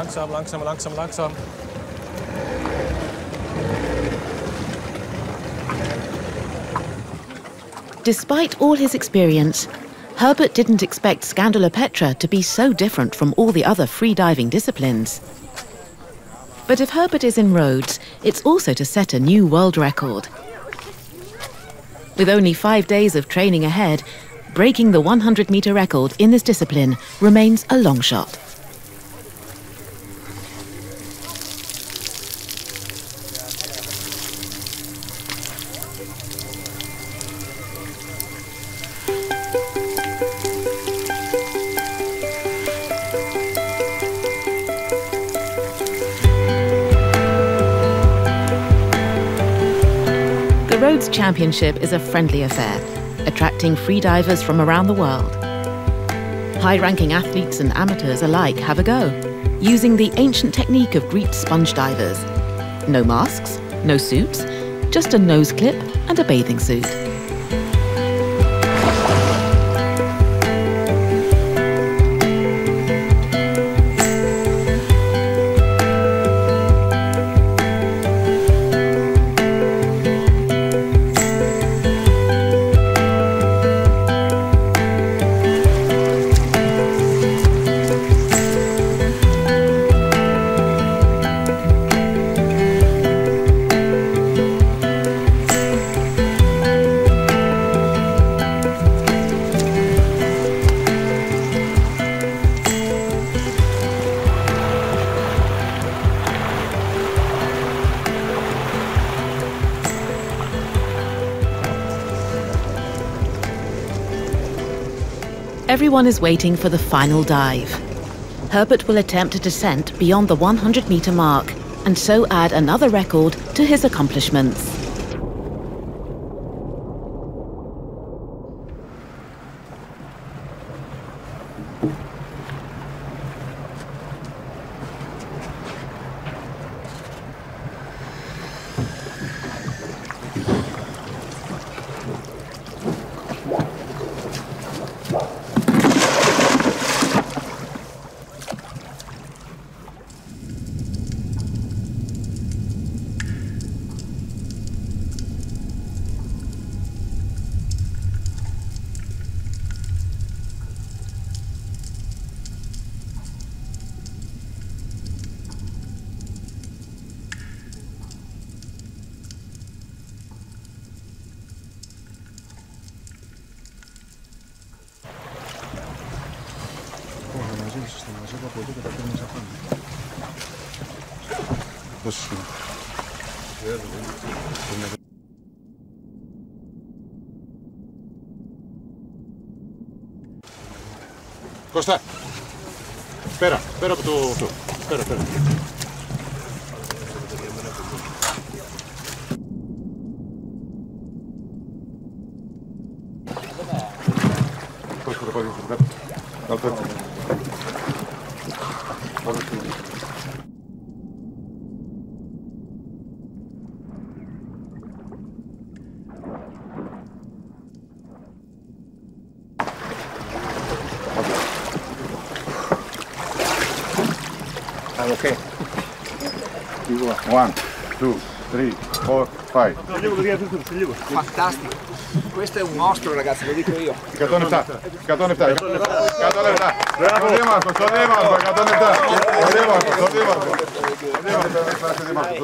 langsam, langsam, langsam, langsam. Despite all his experience, Herbert didn't expect Scandolepetra to be so different from all the other freediving disciplines. But if Herbert is in Rhodes, it's also to set a new world record. With only 5 days of training ahead, breaking the 100-meter record in this discipline remains a long shot. The Rhodes Championship is a friendly affair, attracting freedivers from around the world. High-ranking athletes and amateurs alike have a go, using the ancient technique of Greek sponge divers. No masks, no suits, just a nose clip and a bathing suit. Everyone is waiting for the final dive. Herbert will attempt a descent beyond the 100-meter mark and so add another record to his accomplishments. Κώστα, πέρα από το αυτό, πέρα. Πώς το πόδι στο κάτω, κάτω έτσι. Okay. 1, 2, 3, 4, 5. Fantastico. Questo è un mostro, ragazzi, lo dico io. 107. Sorry Marco,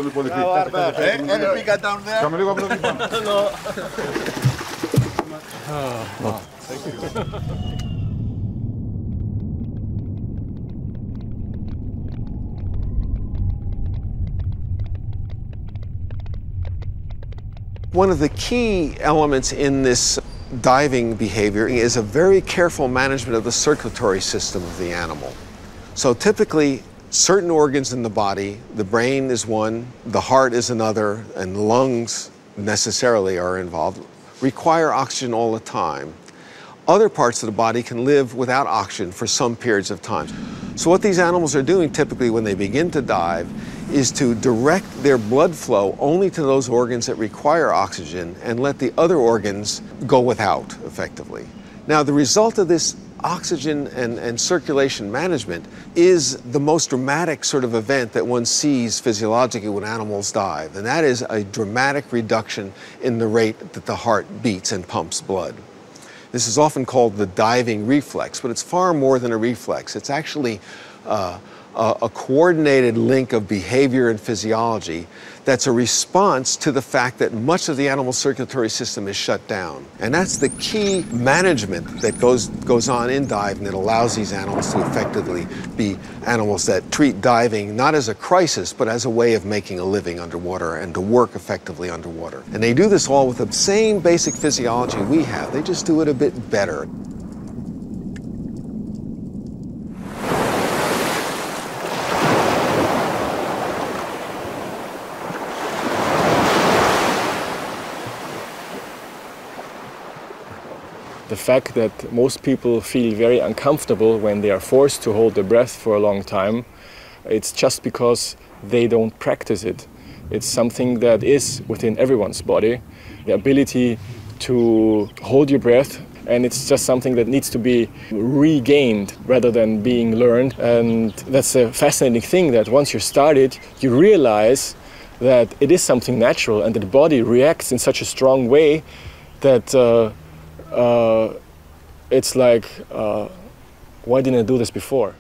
107. Any bigger down there? Siamo λίγο από το δίπλα. One of the key elements in this diving behavior is a very careful management of the circulatory system of the animal. So typically, certain organs in the body, the brain is one, the heart is another, and the lungs necessarily are involved, require oxygen all the time. Other parts of the body can live without oxygen for some periods of time. So what these animals are doing typically when they begin to dive is to direct their blood flow only to those organs that require oxygen and let the other organs go without, effectively. Now, the result of this oxygen and circulation management is the most dramatic sort of event that one sees physiologically when animals dive, and that is a dramatic reduction in the rate that the heart beats and pumps blood. This is often called the diving reflex, but it's far more than a reflex. It's actually a coordinated link of behavior and physiology that's a response to the fact that much of the animal circulatory system is shut down. And that's the key management that goes on in diving that allows these animals to effectively be animals that treat diving not as a crisis, but as a way of making a living underwater and to work effectively underwater. And they do this all with the same basic physiology we have. They just do it a bit better. The fact that most people feel very uncomfortable when they are forced to hold their breath for a long time, it's just because they don't practice it. It's something that is within everyone's body, the ability to hold your breath, and it's just something that needs to be regained rather than being learned. And that's a fascinating thing, that once you're started, you realize that it is something natural and that the body reacts in such a strong way that it's like, why didn't I do this before?